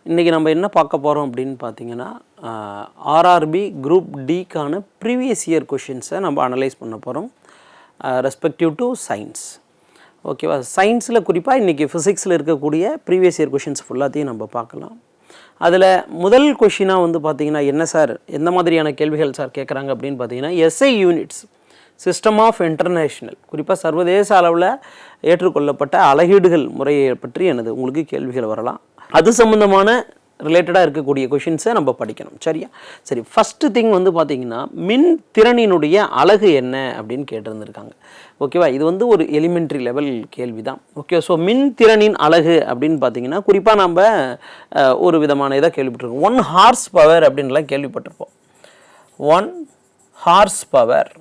இன்றைக்கி நம்ம என்ன பார்க்க போகிறோம் அப்படின்னு பார்த்தீங்கன்னா, ஆர்ஆர்பி குரூப் டிக்கான ப்ரீவியஸ் இயர் கொஷின்ஸை நம்ம அனலைஸ் பண்ண போகிறோம் ரெஸ்பெக்டிவ் டு சயின்ஸ். ஓகேவா? சயின்ஸில் குறிப்பாக இன்றைக்கி ஃபிசிக்ஸில் இருக்கக்கூடிய ப்ரீவியஸ் இயர் கொஷின்ஸ் ஃபுல்லாத்தையும் நம்ம பார்க்கலாம். அதில் முதல் கொஷினாக வந்து பார்த்திங்கன்னா, என்ன சார் எந்த மாதிரியான கேள்விகள் சார் கேட்குறாங்க அப்படின்னு பார்த்தீங்கன்னா, SI units system of international, குறிப்பாக சர்வதேச அளவில் ஏற்றுக்கொள்ளப்பட்ட அளவீடுகள் முறையை பற்றி எனது உங்களுக்கு கேள்விகள் வரலாம். அது சம்மந்தமான ரிலேட்டடாக இருக்கக்கூடிய கொஷின்ஸை நம்ம படிக்கணும். சரியா? சரி, ஃபஸ்ட்டு திங் வந்து பார்த்திங்கன்னா, மின் திறனினுடைய அலகு என்ன அப்படின்னு கேட்டிருந்துருக்காங்க. ஓகேவா? இது வந்து ஒரு எலிமெண்ட்ரி லெவல் கேள்வி தான். ஓகே, ஸோ மின் திறனின் அலகு அப்படின்னு பார்த்தீங்கன்னா, குறிப்பாக நம்ம ஒரு விதமான இதை கேள்விப்பட்டிருக்கோம். 1 ஹார்ஸ் பவர் அப்படின்லாம் கேள்விப்பட்டிருப்போம். 1 ஹார்ஸ் பவர்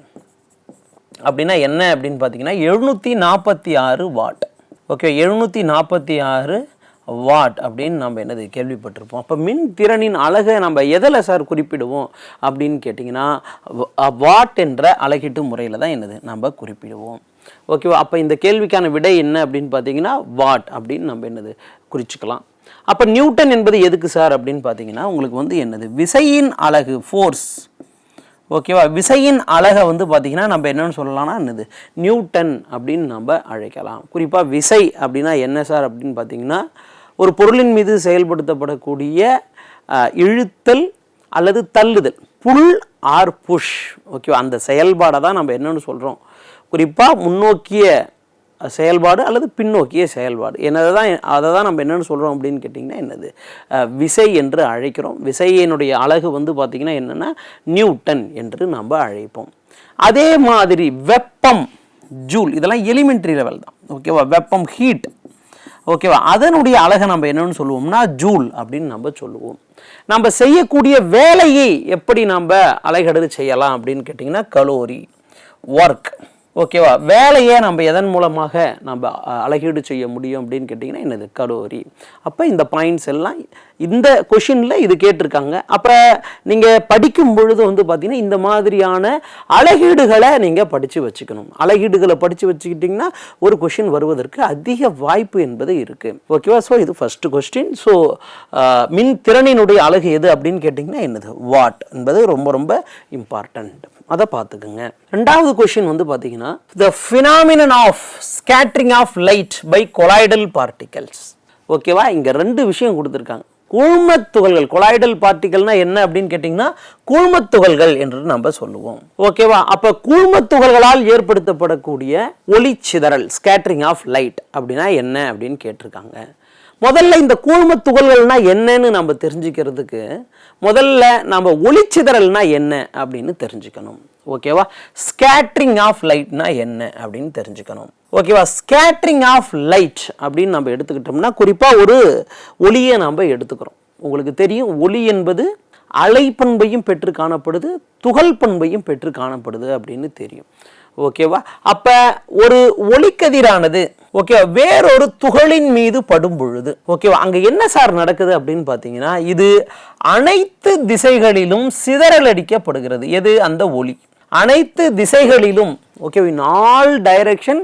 அப்படின்னா என்ன அப்படின்னு பார்த்தீங்கன்னா 746 வாட். ஓகே, 746 வாட் அப்படின்னு நம்ம என்னது கேள்விப்பட்டிருப்போம். அப்போ மின் திறனின் அலகை நம்ம எதில் சார் குறிப்பிடுவோம் அப்படின்னு கேட்டிங்கன்னா, வாட் என்ற அலகீட்டு முறையில் தான் என்னது நம்ம குறிப்பிடுவோம். ஓகேவா? அப்போ இந்த கேள்விக்கான விடை என்ன அப்படின்னு பார்த்தீங்கன்னா வாட் அப்படின்னு நம்ம என்னது குறிச்சிக்கலாம். அப்போ நியூட்டன் என்பது எதுக்கு சார் அப்படின்னு பார்த்தீங்கன்னா, உங்களுக்கு வந்து என்னது விசையின் அலகு, ஃபோர்ஸ். ஓகேவா? விசையின் அலகை வந்து பார்த்திங்கன்னா நம்ம என்னென்னு சொல்லலாம்னா என்னது நியூட்டன் அப்படின்னு நம்ம அழைக்கலாம். குறிப்பாக விசை அப்படின்னா என்ன சார் அப்படின்னு பார்த்திங்கன்னா, ஒரு பொருளின் மீது செயல்படுத்தப்படக்கூடிய இழுத்தல் அல்லது தள்ளுதல், புல் ஆர் புஷ். ஓகேவா? அந்த செயல்பாடை தான் நம்ம என்னென்னு சொல்கிறோம். குறிப்பாக முன்னோக்கிய செயல்பாடு அல்லது பின்னோக்கிய செயல்பாடு அதை தான் நம்ம என்னென்னு சொல்கிறோம் அப்படின்னு கேட்டிங்கன்னா என்னது விசை என்று அழைக்கிறோம். விசையினுடைய அலகு வந்து பார்த்திங்கன்னா என்னென்னா நியூட்டன் என்று நம்ம அழைப்போம். அதே மாதிரி வெப்பம், ஜூல், இதெல்லாம் எலிமெண்ட்ரி லெவல் தான். ஓகேவா? வெப்பம், ஹீட். ஓகேவா? அதனுடைய அலகை நம்ம என்னென்னு சொல்லுவோம்னா ஜூல் அப்படின்னு நம்ம சொல்லுவோம். நம்ம செய்யக்கூடிய வேலையை எப்படி நம்ம அலகெடு செய்யலாம் அப்படின்னு கேட்டிங்கன்னா கலோரி, ஒர்க். ஓகேவா? வேலையை நம்ம எதன் மூலமாக நம்ம அலகீடு செய்ய முடியும் அப்படின்னு கேட்டிங்கன்னா என்னது கலோரி. அப்போ இந்த பாயிண்ட்ஸ் எல்லாம் இந்த கொஷினில் இது கேட்டிருக்காங்க. அப்புறம் நீங்கள் படிக்கும் பொழுது வந்து பார்த்திங்கன்னா இந்த மாதிரியான அலகீடுகளை நீங்கள் படித்து வச்சுக்கணும். அலகீடுகளை படித்து வச்சுக்கிட்டிங்கன்னா ஒரு கொஷின் வருவதற்கு அதிக வாய்ப்பு என்பது இருக்குது. ஓகேவா? ஸோ இது ஃபஸ்ட்டு கொஸ்டின். ஸோ மின் திறனினுடைய அலகு எது அப்படின்னு கேட்டிங்கன்னா என்னது வாட் என்பது ரொம்ப ரொம்ப இம்பார்ட்டண்ட். அதை பார்த்துக்குங்க. ரெண்டாவது கொஷின் வந்து பார்த்தீங்கன்னா, the phenomenon of scattering of light by colloidal particles. ஓகேவா? இங்கே ரெண்டு விஷயம் கொடுத்துருக்காங்க. கூழ்மத்துகள்கள், கொலாய்டல் பார்ட்டிகல்னா என்ன அப்படின்னு கேட்டிங்கன்னா கூழ்மத்துகள்கள் என்று நம்ம சொல்லுவோம். ஓகேவா? அப்போ கூழ்மத்துகள்களால் ஏற்படுத்தப்படக்கூடிய ஒளி சிதறல், ஸ்கேட்டரிங் ஆஃப் லைட் அப்படின்னா என்ன அப்படின்னு கேட்டிருக்காங்க. முதல்ல இந்த கூழ்மத்துகள்கள்னா என்னன்னு நம்ம தெரிஞ்சுக்கிறதுக்கு முதல்ல நம்ம ஒளிச்சிதறல்னா என்ன அப்படின்னு தெரிஞ்சுக்கணும். ஓகேவா? ஸ்கேட்டரிங் ஆஃப் லைட்னா என்ன அப்படின்னு தெரிஞ்சுக்கணும். ஓகேவா? ஸ்கேட்டரிங் ஆஃப் லைட் அப்படின்னு நம்ம எடுத்துக்கிட்டோம்னா குறிப்பாக ஒரு ஒளியை நம்ம எடுத்துக்கிறோம். உங்களுக்கு தெரியும், ஒளி என்பது அலைப்பண்பையும் பெற்று காணப்படுது, துகள் பண்பையும் பெற்று காணப்படுது அப்படின்னு தெரியும். ஓகேவா? அப்போ ஒரு ஒளிக்கதிரானது ஓகேவா வேறொரு துகளின் மீது படும் பொழுது ஓகேவா அங்கே என்ன சார் நடக்குது அப்படின்னு பார்த்தீங்கன்னா, இது அனைத்து திசைகளிலும் சிதறலடிக்கப்படுகிறது. எது? அந்த ஒளி அனைத்து திசைகளிலும். Okay, in all direction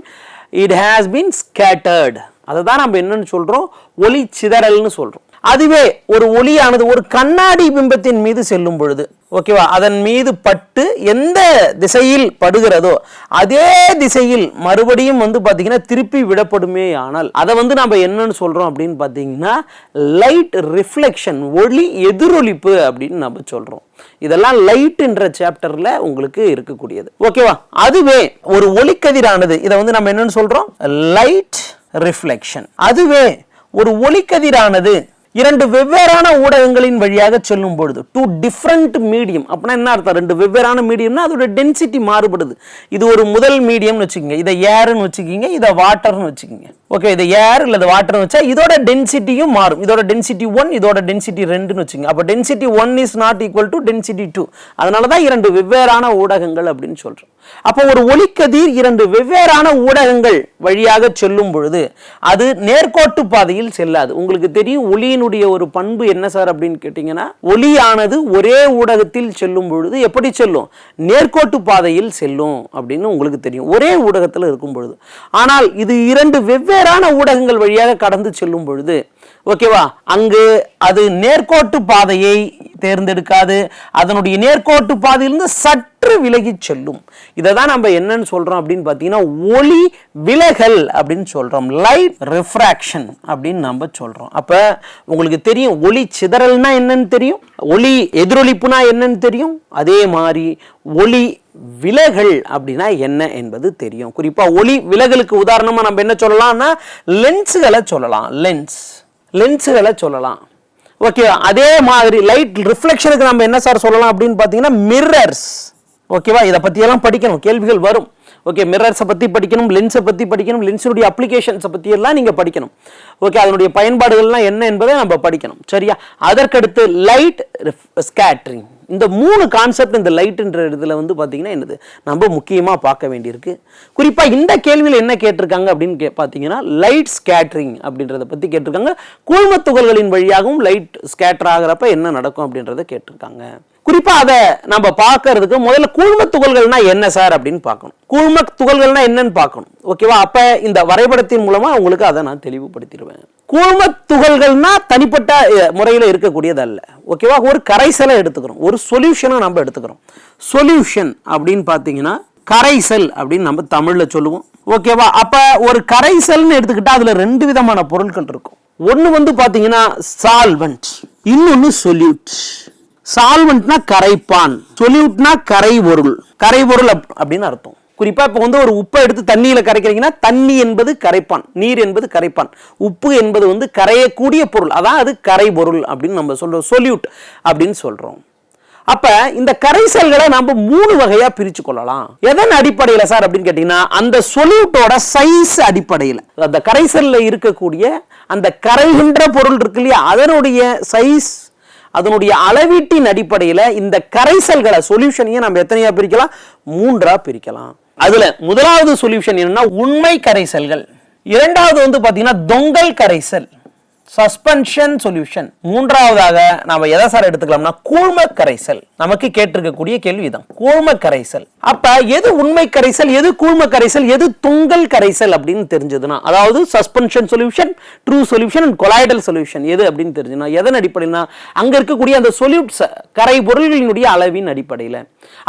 it has been scattered. அதை தான் நம்ம என்னன்னு சொல்கிறோம், ஒளி சிதறல்னு சொல்கிறோம். அதுவே ஒரு ஒளியானது ஒரு கண்ணாடி பிம்பத்தின் மீது செல்லும் பொழுது ஓகேவா அதன் மீது பட்டு எந்த திசையில் படுகிறதோ அதே திசையில் மறுபடியும் வந்து பார்த்தீங்கன்னா திருப்பி விடப்படுமே. ஆனால் அதை வந்து நம்ம என்னன்னு சொல்கிறோம் அப்படின்னு பார்த்தீங்கன்னா லைட் ரிஃப்ளெக்ஷன், ஒளி எதிரொலிப்பு அப்படின்னு நம்ம சொல்கிறோம். இதெல்லாம் லைட் என்ற சாப்டர்ல உங்களுக்கு இருக்கக்கூடியது. ஓகேவா? அதுவே ஒரு ஒளிக்கதிரானது, இதை வந்து நம்ம என்னன்னு சொல்கிறோம், லைட் ரிஃப்ளெக்ஷன். அதுவே ஒரு ஒளிக்கதிரானது இரண்டு வெவ்வேறான ஊடகங்களின் வழியாக செல்லும் பொழுது, டூ டிஃப்ரெண்ட் மீடியம். அப்படின்னா என்ன அர்த்தம்? ரெண்டு வெவ்வேறான மீடியம்னா அதோட டென்சிட்டி மாறுபடுது. இது ஒரு முதல் மீடியம்னு வச்சுக்கோங்க, இதை ஏர்னு வச்சுக்கிங்க, இதை வாட்டர்னு வச்சுக்கிங்க. ஓகே, இதை ஏர் இல்லை வாட்டர்னு வச்சா இதோட டென்சிட்டியும் மாறும். இதோட டென்சிட்டி 1, இதோட டென்சிட்டி 2ன்னு வச்சுக்கோங்க. அப்போ density 1 is not equal to density 2. அதனால தான் இரண்டு வெவ்வேறான ஊடகங்கள் அப்படின்னு சொல்கிறோம். அப்போ ஒரு ஒளிக்கதிர் இரண்டு வெவ்வேறான ஊடகங்கள் வழியாக செல்லும் பொழுது அது நேர்கோட்டு பாதையில் செல்லாது. உங்களுக்கு தெரியும், ஒளியினுடைய ஒரு பண்பு என்ன சார் அப்படின்னு கேட்டீங்கன்னா, ஒளியானது ஒரே ஊடகத்தில் செல்லும் பொழுது எப்படி செல்லும்? நேர்கோட்டு பாதையில் செல்லும் அப்படின்னு உங்களுக்கு தெரியும், ஒரே ஊடகத்தில் இருக்கும் பொழுது. ஆனால் இது இரண்டு வெவ்வேறான ஊடகங்கள் வழியாக கடந்து செல்லும் பொழுது ஓகேவா? அங்கு அது நேர்கோட்டு பாதையை தேர்ந்தெடுக்காது, அதனுடைய நேர்கோட்டு பாதையிலிருந்து சற்று விலகி செல்லும். இதை தான் நம்ம என்னன்னு சொல்றோம் அப்படின்னு பார்த்தீங்கன்னா ஒளி விலகல் அப்படின்னு சொல்றோம், லைட் ரிஃப்ராக்ஷன் அப்படின்னு நம்ம சொல்றோம். அப்ப உங்களுக்கு தெரியும் ஒளி சிதறல்னா என்னன்னு தெரியும், ஒளி எதிரொலிப்புனா என்னன்னு தெரியும், அதே மாதிரி ஒளி விலகல் அப்படின்னா என்ன என்பது தெரியும். குறிப்பா ஒளி விலகலுக்கு உதாரணமா நம்ம என்ன சொல்லலாம்னா லென்ஸுகளை சொல்லலாம், லென்ஸுகளை சொல்லலாம். ஓகே, அதே மாதிரி லைட் ரிஃப்ளெக்ஷனுக்கு நம்ம என்ன சார் சொல்லலாம் அப்படின்னு பார்த்தீங்கன்னா மிரர்ஸ். ஓகேவா? இதை பற்றியெல்லாம் படிக்கணும், கேள்விகள் வரும். ஓகே, மிரர்ஸை பற்றி படிக்கணும், லென்ஸை பற்றி படிக்கணும், லென்ஸுடைய அப்ளிகேஷன்ஸை பற்றியெல்லாம் நீங்கள் படிக்கணும். ஓகே, அதனுடைய பயன்பாடுகள்லாம் என்ன என்பதை நம்ம படிக்கணும். சரியா? அதற்கடுத்து லைட் ஸ்கேட்டரிங். இந்த 3 கான்செப்ட் இந்த லைட்ன்ற இதில் வந்து பார்த்தீங்கன்னா என்னது நம்ம முக்கியமாக பார்க்க வேண்டியிருக்கு. குறிப்பாக இந்த கேள்வியில் என்ன கேட்டிருக்காங்க அப்படின்னு பார்த்தீங்கன்னா லைட் ஸ்கேட்டரிங் அப்படின்றத பற்றி கேட்டிருக்காங்க. கூழ்மத் துகள்களின் வழியாகவும் லைட் ஸ்கேட்டர் ஆகிறப்ப என்ன நடக்கும் அப்படின்றத கேட்டிருக்காங்க. குறிப்பாக அதை நம்ம பார்க்கறதுக்கு முதல்ல கூழ்மத் துகள்கள்னா என்ன சார் அப்படின்னு பார்க்கணும். கூழ்மத் துகள்கள்னா என்னன்னு பார்க்கணும். ஓகேவா? அப்போ இந்த வரைபடத்தின் மூலமாக உங்களுக்கு அதை நான் தெளிவுபடுத்திடுவேன். கூழ்மத் துகள்கள்னா தனிப்பட்ட முறையில் இருக்கக்கூடியது அல்ல. ஓகேவா? ஒரு கரைசலை எடுத்துக்கிறோம், ஒரு சொல்யூஷனை நம்ம எடுத்துக்கிறோம். சொல்யூஷன் அப்படின்னு பார்த்தீங்கன்னா கரைசல் அப்படின்னு நம்ம தமிழில் சொல்லுவோம். ஓகேவா? அப்போ ஒரு கரைசல்னு எடுத்துக்கிட்டா அதில் 2 விதமான பொருட்கள் இருக்கும். ஒன்று வந்து பார்த்தீங்கன்னா சால்வெண்ட், இன்னொன்று சொல்யூட். சால்வெண்ட்னா கரைப்பான், சொல்யூட்னா கரைபொருள். கரைபொருள் அப்படின்னு அர்த்தம். குறிப்பா இப்ப வந்து ஒரு உப்பை எடுத்து தண்ணியில கரைக்கிறீங்கன்னா தண்ணி என்பது கரைப்பான், நீர் என்பது கரைப்பான், உப்பு என்பது வந்து கரையக்கூடிய பொருள், அதான் அது கரைபொருள் அப்படின்னு நம்ம சொல்றோம், சொல்யூட் அப்படின்னு சொல்றோம். அப்ப இந்த கரைசல்களை நம்ம 3 வகையா பிரிச்சு கொள்ளலாம். எதன் அடிப்படையில் சார் அப்படின்னு கேட்டீங்கன்னா அந்த சொல்யூட்டோட சைஸ் அடிப்படையில், அந்த கரைசல்ல இருக்கக்கூடிய அந்த கரைகின்ற பொருள் இருக்கு இல்லையா, அதனுடைய சைஸ், அதனுடைய அளவீட்டின் அடிப்படையில் இந்த கரைசல்களை சொல்யூஷனையும் நம்ம எத்தனையா பிரிக்கலாம்? 3ஆ பிரிக்கலாம். அதுல முதலாவது சொல்யூஷன் என்னன்னா உண்மை கரைசல்கள், இரண்டாவது வந்து பாத்தீங்கன்னா தொங்கல் கரைசல், சஸ்பென்ஷன் சொல்யூஷன், மூன்றாவதாக நாம எதை சார் எடுத்துக்கலாம்னா கூழ்ம கரைசல். நமக்கு கேட்டிருக்கக்கூடிய கேள்வி தான் கூழ்ம கரைசல். அப்ப எது உண்மை கரைசல், எது கூழ்ம கரைசல், எது தொங்கல் கரைசல் அப்படின்னு தெரிஞ்சதுன்னா, அதாவது suspension solution, true solution and colloidal solution எது அப்படின்னு தெரிஞ்சுன்னா எதன் அடிப்படையினா அங்க இருக்கக்கூடிய அந்த சொல்யூட்ஸ் கரைபொருள்களினுடைய அளவின் அடிப்படையில்.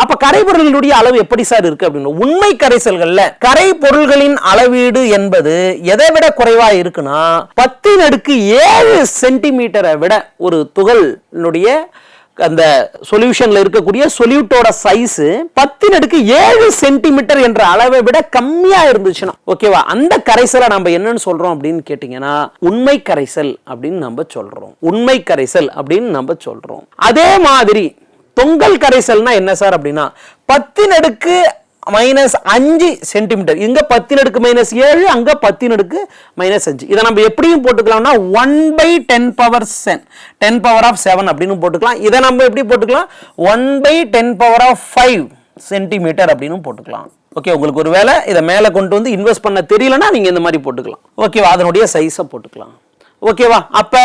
அப்ப கரைபொருள்களுடைய அளவு எப்படி சார் இருக்கு அப்படின்னு, உண்மை கரைசல்கள்ல கரைபொருள்களின் அளவீடு என்பது எதை விட குறைவா இருக்குன்னா 10⁻7 சென்டிமீட்டரை விட ஒரு துகளினுடைய அந்த சொல்யூஷன்ல இருக்கக்கூடிய சொல்யூட்டோட சைஸ் 10⁻7 சென்டிமீட்டர் என்ற அளவை விட கம்மியா இருந்துச்சுன்னா ஓகேவா, அந்த கரைசலை நம்ம என்னன்னு சொல்றோம் அப்படின்னு கேட்டீங்கன்னா உண்மை கரைசல் அப்படின்னு நம்ம சொல்றோம். உண்மை கரைசல் அப்படின்னு நம்ம சொல்றோம். அதே மாதிரி தொங்கல் கரைசல்னா என்ன சார் அப்படின்னா 10⁻⁻5 சென்டிமீட்டர், இங்க 10⁻⁻7, அங்க 10⁻⁻5. இதை நம்ம எப்படியும் போட்டுக்கலாம்னா 1/10⁻7 அப்படின்னு போட்டுக்கலாம். இதை நம்ம எப்படி போட்டுக்கலாம் 1/10⁻5 சென்டிமீட்டர் அப்படின்னு போட்டுக்கலாம். ஓகே, உங்களுக்கு ஒரு வேளை இதை மேல கொண்டு வந்து இன்வெஸ்ட் பண்ண தெரியலன்னா நீங்க இந்த மாதிரி போட்டுக்கலாம். ஓகேவா, அதனுடைய சைஸை போட்டுக்கலாம். ஓகேவா, அப்ப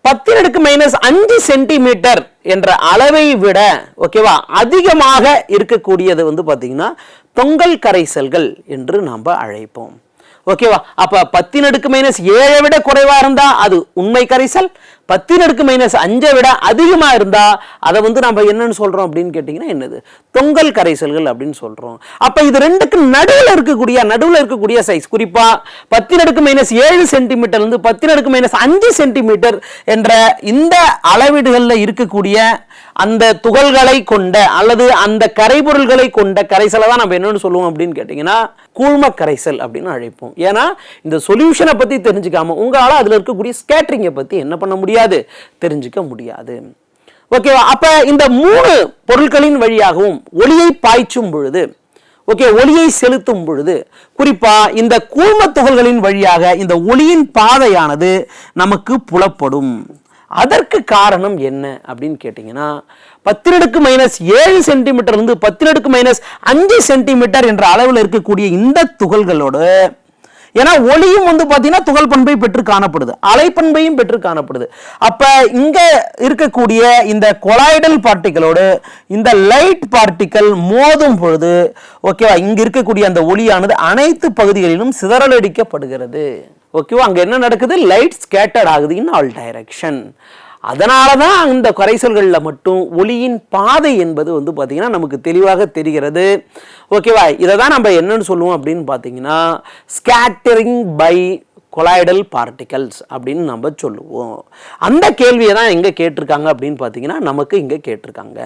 10⁻⁻5 சென்டிமீட்டர் என்ற அளவை விட ஓகேவா அதிகமாக இருக்கக்கூடியது வந்து பாத்தீங்கன்னா தொங்கல் கரைசல்கள் என்று நாம் அழைப்போம். ஓகேவா, அப்ப 10⁻⁻7 விட குறைவா இருந்தா அது உண்மை கரைசல், 10⁻⁻5 விட அதிகமா இருந்தா அதை வந்து நம்ம என்னன்னு சொல்றோம் அப்படின்னு கேட்டீங்கன்னா என்னது தொங்கல் கரைசல்கள் அப்படின்னு சொல்றோம். அப்ப இது ரெண்டுக்கு நடுவில் இருக்கக்கூடிய சைஸ், குறிப்பா 10⁻⁻7 சென்டிமீட்டர் இருந்து 10⁻⁻5 சென்டிமீட்டர் என்ற இந்த அளவீடுகள்ல இருக்கக்கூடிய அந்த துகள்களை கொண்ட அல்லது அந்த கரைபொருள்களை கொண்ட கரைசலை தான் நம்ம என்னன்னு சொல்லுவோம் அப்படின்னு கேட்டீங்கன்னா கூழ்ம கரைசல் அப்படின்னு அழைப்போம். ஏன்னா இந்த சொல்யூஷனை பத்தி தெரிஞ்சுக்காம உங்களால அதுல இருக்கக்கூடிய ஸ்கேட்டரிங்கை பத்தி என்ன பண்ண முடியாது, தெரிஞ்சுக்க முடியாது. ஓகேவா, அப்ப இந்த 3 பொருட்களின் வழியாகவும் ஒளியை பாய்ச்சும் பொழுது, ஓகே, ஒளியை செலுத்தும் பொழுது குறிப்பா இந்த கூழ்ம துகள்களின் வழியாக இந்த ஒளியின் பாதையானது நமக்கு புலப்படும். அதற்கு காரணம் என்ன அப்படின்னு கேட்டீங்கன்னா 10⁻⁻7 சென்டிமீட்டர் இருந்து 10⁻⁻5 சென்டிமீட்டர் என்ற அளவில் இருக்கக்கூடிய இந்த துகள்களோடு, ஏன்னா ஒளியும் வந்து பாத்தீங்கன்னா துகள் பண்பை பெற்று காணப்படுது, அலைப்பண்பையும் பெற்று காணப்படுது. அப்ப இங்க இருக்கக்கூடிய இந்த கொலாய்டல் பார்ட்டிகளோடு இந்த லைட் பார்ட்டிகள் மோதும் பொழுது ஓகேவா இங்க இருக்கக்கூடிய அந்த ஒளியானது அனைத்து பகுதிகளிலும் சிதறலடிக்கப்படுகிறது. ஓகேவா, அங்கே என்ன நடக்குது, லைட் ஸ்கேட்டர்ட் ஆகுது இன் ஆல் டைரக்ஷன். அதனால தான் அந்த கரைசல்களில் மட்டும் ஒளியின் பாதை என்பது வந்து பார்த்திங்கன்னா நமக்கு தெளிவாக தெரிகிறது. ஓகேவா, இதை தான் நம்ம என்னன்னு சொல்லுவோம் அப்படின்னு பார்த்தீங்கன்னா ஸ்கேட்டரிங் பை கொலாய்டல் பார்ட்டிகல்ஸ் அப்படின்னு நம்ம சொல்லுவோம். அந்த கேள்வியை தான் எங்கே கேட்டிருக்காங்க அப்படின்னு பார்த்தீங்கன்னா நமக்கு இங்கே கேட்டிருக்காங்க.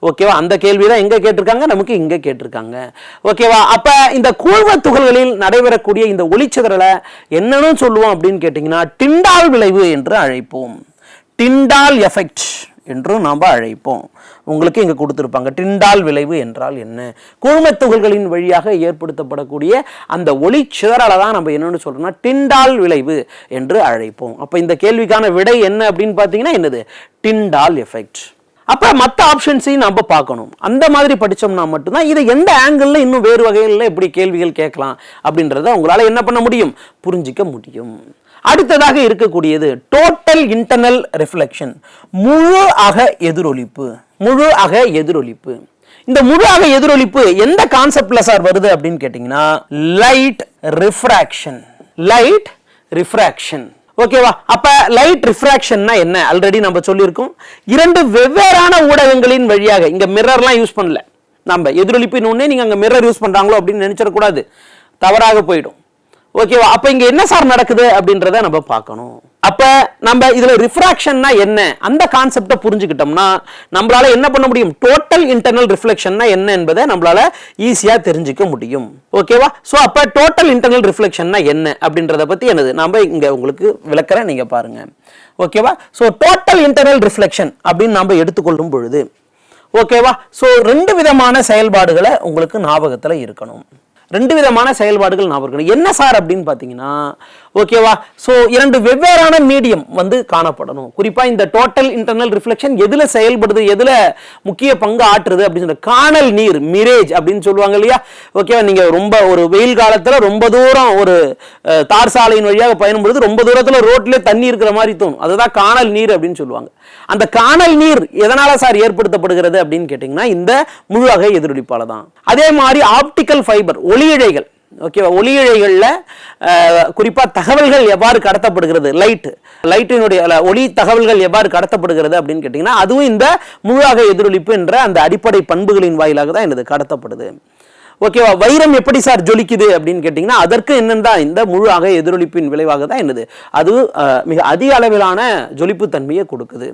ஓகேவா, அந்த கேள்வி தான் எங்கே கேட்டிருக்காங்க, நமக்கு இங்கே கேட்டிருக்காங்க. ஓகேவா, அப்போ இந்த கூழ்ம துகள்களில் நடைபெறக்கூடிய இந்த ஒளிச்சிதறலை என்னன்னு சொல்லுவோம் அப்படின்னு கேட்டிங்கன்னா டிண்டால் விளைவு என்று அழைப்போம். டிண்டால் எஃபெக்ட் என்றும் நாம் அழைப்போம். உங்களுக்கு இங்கே கொடுத்துருப்பாங்க டிண்டால் விளைவு என்றால் என்ன. கூழ்ம துகள்களின் வழியாக ஏற்படுத்தப்படக்கூடிய அந்த ஒளி சிதறலை தான் நம்ம என்னன்னு சொல்றோம்னா டிண்டால் விளைவு என்று அழைப்போம். அப்போ இந்த கேள்விக்கான விடை என்ன அப்படின்னு பார்த்தீங்கன்னா என்னது, டிண்டால் எஃபெக்ட். அப்போ மற்ற ஆப்ஷன்ஸையும் நம்ம பார்க்கணும். அந்த மாதிரி படித்தோம்னா மட்டும்தான் இதை எந்த ஆங்கிளில் இன்னும் வேறு வகையில் எப்படி கேள்விகள் கேட்கலாம் அப்படின்றத உங்களால் என்ன பண்ண முடியும், புரிஞ்சிக்க முடியும். அடுத்ததாக இருக்கக்கூடியது டோட்டல் இன்டர்னல் ரிஃப்ளெக்ஷன், முழு அக எதிரொலிப்பு. முழு அக எதிரொலிப்பு, இந்த முழு அக எதிரொலிப்பு எந்த கான்செப்ட்ல சார் வருது அப்படின்னு கேட்டீங்கன்னா லைட் ரிஃப்ராக்ஷன். Light refraction. ஓகேவா, அப்ப லைட் ரிஃப்ராக்ஷன்னா என்ன ஆல்ரெடி நம்ம சொல்லியிருக்கோம். இரண்டு வெவ்வேறான ஊடகங்களின் வழியாக, இங்க மிரர்லாம் யூஸ் பண்ணல நம்ம, எதிரொலிப்பின் ஒண்ணே நீங்க அங்க மிரர் யூஸ் பண்றாங்களோ அப்படின்னு நினைச்சிடக்கூடாது, தவறாக போயிடும். ஓகேவா, அப்ப இங்க என்ன சார் நடக்குது அப்படின்றத நம்ம பார்க்கணும். அப்ப நம்ம இதுல ரிஃப்ராக்ஷன்னா என்ன அந்த கான்செப்டை புரிஞ்சுக்கிட்டோம்னா நம்மளால என்ன பண்ண முடியும், டோட்டல் இன்டர்னல் ரிஃப்ளெக்ஷன்னா என்ன என்பதை நம்மளால ஈஸியா தெரிஞ்சுக்க முடியும். ஓகேவா, சோ அப்ப டோட்டல் இன்டர்னல் ரிஃப்ளெக்ஷன்னா என்ன அப்படின்றத பத்தி என்னது நம்ம இங்க உங்களுக்கு விளக்குறேன், நீங்க பாருங்க. ஓகேவா, சோ டோட்டல் இன்டர்னல் ரிஃப்ளெக்ஷன் அப்படின்னு நம்ம எடுத்துக்கொள்ளும் பொழுது ஓகேவா, சோ ரெண்டு விதமான செயல்பாடுகளை உங்களுக்கு ஞாபகத்துல இருக்கணும். ரெண்டு விதமான செயல்பாடுகள் ஞாபகம் இருக்கணும். என்ன சார் அப்படின்னு பார்த்தீங்கன்னா ஓகேவா, ஸோ இரண்டு வெவ்வேறான மீடியம் வந்து காணப்படணும். குறிப்பாக இந்த டோட்டல் இன்டர்னல் ரிஃப்ளெக்ஷன் எதில் செயல்படுது, எதில் முக்கிய பங்கு ஆற்றுது அப்படின்னு சொல்ற காணல் நீர் மிரேஜ் அப்படின்னு சொல்லுவாங்க இல்லையா. ஓகேவா, நீங்கள் ரொம்ப ஒரு வெயில் காலத்தில் ரொம்ப தூரம் ஒரு தார் சாலையின் வழியாக பயணப்படுது, ரொம்ப தூரத்தில் ரோட்லேயே தண்ணி இருக்கிற மாதிரி தோணும், அதுதான் காணல் நீர் அப்படின்னு சொல்லுவாங்க. அந்த காணல் நீர் எதனால சார் ஏற்படுத்தப்படுகிறது அப்படின்னு கேட்டிங்கன்னா இந்த முழு அக எதிரொலிப்பால தான். அதே மாதிரி ஆப்டிக்கல் ஃபைபர் ஒளியிழைகள். ஓகேவா, ஒளியிழைகளில் குறிப்பாக தகவல்கள் எவ்வாறு கடத்தப்படுகிறது, லைட்டினுடைய ஒளி தகவல்கள் எவ்வாறு கடத்தப்படுகிறது அப்படின்னு கேட்டிங்கன்னா அதுவும் இந்த முழு அக எதிரொலிப்பு என்ற அந்த அடிப்படை பண்புகளின் வாயிலாக தான் என்னது கடத்தப்படுது. ஓகேவா, வைரம் எப்படி சார் ஜொலிக்குது அப்படின்னு கேட்டிங்கன்னா அதற்கு என்னென்னா இந்த முழு அக எதிரொலிப்பின் விளைவாக தான் என்னது அது மிக அதிக அளவிலான ஜொலிப்பு தன்மையை கொடுக்குது.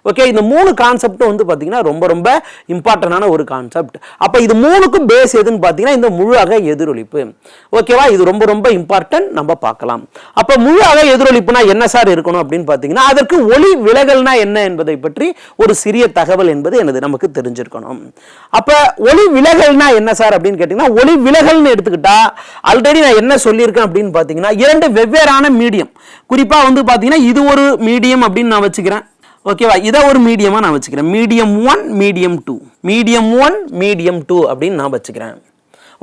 ஓகே, இந்த மூணு கான்செப்டும் வந்து பார்த்தீங்கன்னா ரொம்ப ரொம்ப இம்பார்ட்டன்டான ஒரு கான்செப்ட். அப்போ இது மூணுக்கும் பேஸ் எதுன்னு பார்த்தீங்கன்னா இந்த முழு அக எதிரொலிப்பு. ஓகேவா, இது ரொம்ப ரொம்ப இம்பார்ட்டன்ட், நம்ம பார்க்கலாம். அப்போ முழு அக எதிரொலிப்புனா என்ன சார் இருக்கணும் அப்படின்னு பார்த்தீங்கன்னா அதற்கு ஒளி விலகல்னா என்ன என்பதை பற்றி ஒரு சிறிய தகவல் என்பது என்னது நமக்கு தெரிஞ்சிருக்கணும். அப்போ ஒளி விலகல்னா என்ன சார் அப்படின்னு கேட்டீங்கன்னா ஒளி விலகல்னு எடுத்துக்கிட்டா ஆல்ரெடி நான் என்ன சொல்லியிருக்கேன் அப்படின்னு பார்த்தீங்கன்னா இரண்டு வெவ்வேறான மீடியம், குறிப்பா வந்து பார்த்தீங்கன்னா இது ஒரு மீடியம் அப்படின்னு நான் வச்சுக்கிறேன். ஓகேவா, இதை ஒரு மீடியமா நான் வச்சுக்கிறேன், மீடியம் 1 மீடியம் 2, மீடியம் 1 மீடியம் 2 அப்படின்னு நான் வச்சுக்கிறேன்.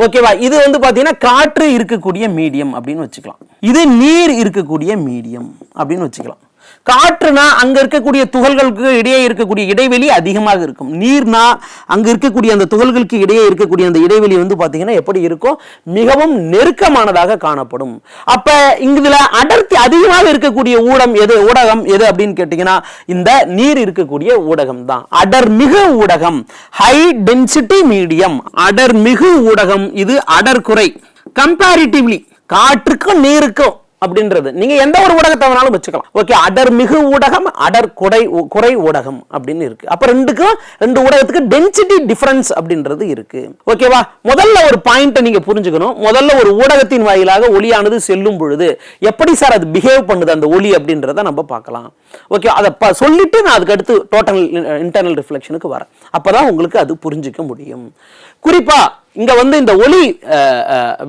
ஓகேவா, இது வந்து பார்த்தீங்கன்னா காற்று இருக்கக்கூடிய மீடியம் அப்படின்னு வச்சுக்கலாம், இது நீர் இருக்கக்கூடிய மீடியம் அப்படின்னு வச்சுக்கலாம். காற்றுனா அங்க இருக்கக்கூடிய துகள்களுக்கு இடையே இருக்கக்கூடிய இடைவெளி அதிகமாக இருக்கும், நீர்னா அங்க இருக்கக்கூடிய அந்த துகள்களுக்கு இடையே இருக்கக்கூடிய அந்த இடைவெளி வந்து பாத்தீங்கன்னா எப்படி இருக்கும், மிகவும் நெருக்கமானதாக காணப்படும். அப்ப இதுல அடர்த்தி அதிகமாக இருக்கக்கூடிய ஊடகம் எது அப்படின்னு கேட்டீங்கன்னா இந்த நீர் இருக்கக்கூடிய ஊடகம் தான் அடர்மிகு ஊடகம், ஹை டென்சிட்டி மீடியம். அடர்மிகு ஊடகம் இது அடர்குறை, கம்பேரிட்டிவ்லி காற்றுக்கும் நீருக்கும் அப்படின்றது நீங்க எந்த ஒரு ஊடகத்தை வேணாலும் வச்சுக்கலாம். ஓகே, அடர்மிகு ஊடகம், குறை ஊடகம் அப்படின்னு இருக்கு. அப்ப ரெண்டு ஊடகத்துக்கு டென்சிட்டி டிஃபரன்ஸ் அப்படின்றது இருக்கு. ஓகேவா, முதல்ல ஒரு பாயிண்ட் நீங்க புரிஞ்சுக்கணும். முதல்ல ஒரு ஊடகத்தின் வாயிலாக ஒளியானது செல்லும் பொழுது எப்படி சார் அது பிஹேவ் பண்ணுது அந்த ஒளி அப்படின்றத நம்ம பார்க்கலாம். ஓகே, அதை சொல்லிட்டு நான் அதுக்கு அடுத்து டோட்டல் இன்டர்னல் ரிஃப்ளெக்ஷனுக்கு வரேன், அப்பதான் உங்களுக்கு அது புரிஞ்சுக்க முடியும். குறிப்பா இங்க வந்து இந்த ஒளி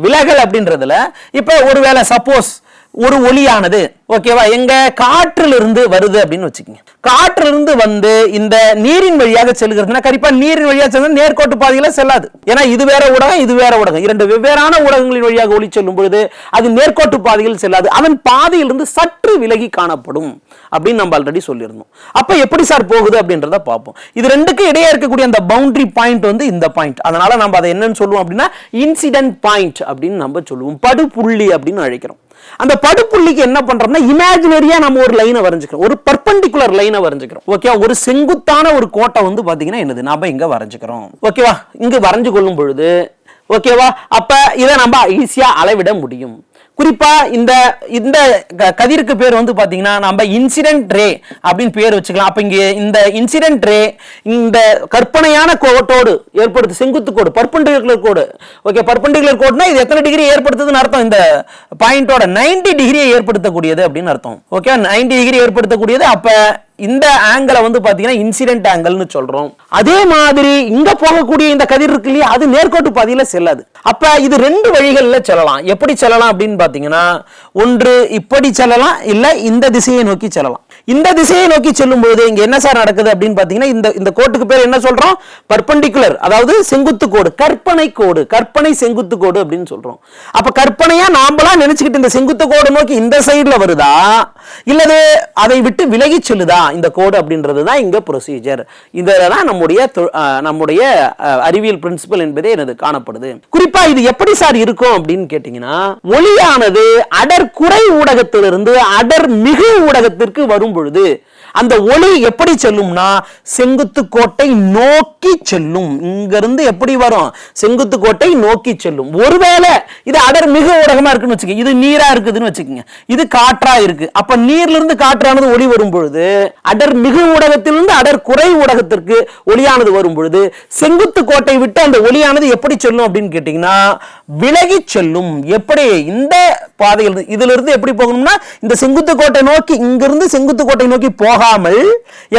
விலகல் அப்படின்றதுல இப்ப ஒருவேளை சப்போஸ் ஒரு ஒளியானது ஓகேவா எங்க காற்றிலிருந்து வருது அப்படின்னு வச்சுக்கோங்க, காற்றிலிருந்து வந்து இந்த நீரின் வழியாக செல்கிறதுனா கண்டிப்பா நீரின் வழியாக செல்வது நேர்கோட்டு பாதையில செல்லாது. ஏன்னா இது வேற ஊடகம், இது வேற ஊடகம், இரண்டு வெவ்வேறான ஊடகங்களின் வழியாக ஒளி செல்லும் பொழுது அது நேர்கோட்டு பாதையில் செல்லாது, அதன் பாதையிலிருந்து சற்று விலகி காணப்படும் அப்படின்னு நம்ம ஆல்ரெடி சொல்லியிருந்தோம். அப்ப எப்படி சார் போகுது அப்படின்றத பார்ப்போம். இது ரெண்டுக்கு இடையே இருக்கக்கூடிய அந்த பவுண்டரி பாயிண்ட் வந்து இந்த பாயிண்ட், அதனால நம்ம அதை என்னன்னு சொல்லுவோம் அப்படின்னா இன்சிடென்ட் பாயிண்ட் அப்படின்னு நம்ம சொல்லுவோம், படுபுள்ளி அப்படின்னு அழைக்கிறோம். அந்த படுப்புள்ளிக்கு என்ன பண்றோம்னா இமேஜினரியா நம்ம ஒரு லைனை வரைஞ்சுக்கிறோம், ஒரு பர்பெண்டிகுலர் லைனை வரைஞ்சுக்கிறோம். ஓகே, ஒரு செங்குத்தான ஒரு கோட்டை வந்து பாத்தீங்கன்னா என்னது நாம இங்க வரைஞ்சுக்கிறோம். ஓகேவா, இங்க வரைஞ்சு கொள்ளும் பொழுது ஓகேவா, அப்ப இதை நம்ம ஈஸியா அளவிட முடியும். குறிப்பா இந்த இந்த கதிருக்கு பேர் வந்து பாத்தீங்கன்னா நம்ம இன்சிடென்ட் ரே அப்படின்னு பேர் வச்சுக்கலாம். அப்ப இங்க இந்த இன்சிடென்ட் ரே இந்த கற்பனையான கோட்டோடு ஏற்படுத்து செங்குத்து கோடு, பர்பெண்டிகுலர் கோடு. ஓகே, பர்பெண்டிகுலர் கோடுனா இது எத்தனை டிகிரி ஏற்படுத்துதுன்னு அர்த்தம், இந்த பாயிண்டோட 90 டிகிரியை ஏற்படுத்தக்கூடியது அப்படின்னு அர்த்தம். ஓகே, 90 டிகிரி ஏற்படுத்தக்கூடியது. அப்ப இந்த ஆங்கிளை வந்து பாத்தீங்கன்னா இன்சிடென்ட் ஆங்கிள்னு சொல்றோம். அதே மாதிரி இங்க போகக்கூடிய இந்த கதிர் இருக்கு இல்லையா, அது நேர்கோட்டு பாதையில செல்லாது. அப்ப இது ரெண்டு வழிகளில் செல்லலாம். எப்படி செல்லலாம் அப்படின்னு பாத்தீங்கன்னா, ஒன்று இப்படி செல்லலாம், இல்ல இந்த திசையை நோக்கி செல்லலாம். இந்த திசையை நோக்கி செல்லும் போது இங்க என்ன சார் நடக்குது அப்படின்னு பாத்தீங்கன்னா, இந்த கோட்டுக்கு பேர் என்ன சொல்றோம், பர்பெண்டிகுலர், அதாவது செங்குத்து கோடு, கற்பனை கோடு, கற்பனை செங்குத்து கோடு அப்படின்னு சொல்றோம். அப்ப கற்பனையா நாமளா நினைச்சுக்கிட்டு இந்த செங்குத்து கோடு நோக்கி இந்த சைடுல வருதா, இல்லது அதை விட்டு விலகி செல்லுதா இந்த கோடு அப்படின்றது தான் இங்க ப்ரொசீஜர். இதெல்லாம் நம்முடைய அறிவியல் பிரின்சிபல் என்பதே எனது காணப்படுது. குறிப்பா இது எப்படி சார் இருக்கும் அப்படின்னு கேட்டீங்கன்னா, ஒளியானது அடர்குறை ஊடகத்திலிருந்து அடர் மிகு ஊடகத்திற்கு வரும் பொழுது அந்த ஒளி எப்படி செல்லும்னா செங்குத்து கோட்டை நோக்கி செல்லும். இங்க இருந்து எப்படி வரும், செங்குத்து கோட்டை நோக்கி செல்லும். ஒருவேளை இது அடர் மிகு ஊடகமா இருக்குன்னு வச்சுக்கோங்க, இது நீரா இருக்குதுன்னு வச்சுக்கோங்க, இது காற்றா இருக்கு. அப்ப நீர்ல இருந்து காற்றானது ஒளி வரும் பொழுது அடர் மிகு ஊடகத்திலிருந்து அடர் குறை ஊடகத்திற்கு ஒளியானது வரும் பொழுது செங்குத்து கோட்டை விட்டு அந்த ஒளியானது எப்படி செல்லும் அப்படின்னு கேட்டீங்கன்னா விலகி செல்லும். எப்படி இந்த பாதையில் இதுல இருந்து எப்படி போகணும்னா இந்த செங்குத்து கோட்டை நோக்கி, இங்கிருந்து செங்குத்து கோட்டை நோக்கி போகாமல்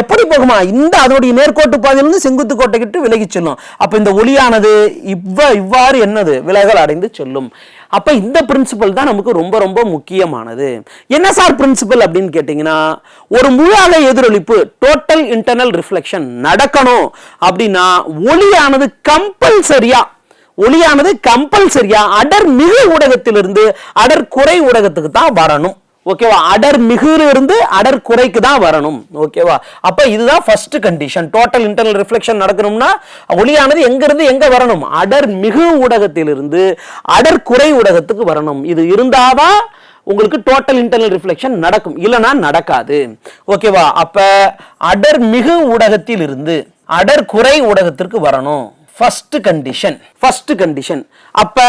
எப்படி போகுமா, இந்த அதோடைய நேர்கோட்டு பாதையிலிருந்து செங்குத்து கோட்டை கிட்ட விலகி செல்லும். அப்ப இந்த ஒளியானது இவ்வாறு என்னது விலகல் அடைந்து செல்லும். அப்ப இந்த பிரின்சிபல் தான் நமக்கு ரொம்ப ரொம்ப முக்கியமானது. என்ன சார் பிரின்சிபல் அப்படின்னு கேட்டீங்கன்னா, ஒரு முழு அலை எதிரொலிப்பு டோட்டல் இன்டர்னல் ரிஃப்ளெக்ஷன் நடக்கணும் அப்படின்னா ஒளியானது கம்பல்சரியா அடர் மிகு ஊடகத்திலிருந்து அடர் குறை ஊடகத்துக்கு தான் வரணும். ஓகேவா, அடர் மிகுல இருந்து அடர் குறைக்கு தான் வரணும். ஓகேவா, அப்ப இதுதான் first condition. Total internal reflection நடக்கணும்னா ஒளியானது எங்க இருந்து எங்க வரணும், அடர் மிகு ஊடகத்திலிருந்து அடர் குறை ஊடகத்துக்கு வரணும். இது இருந்தாதான் உங்களுக்கு டோட்டல் இன்டர்னல் ரிஃப்ளெக்ஷன் நடக்கும், இல்லனா நடக்காது. ஓகேவா, அப்ப அடர் மிகு ஊடகத்தில் இருந்து அடர் குறை ஊடகத்திற்கு வரணும். First condition. அப்ப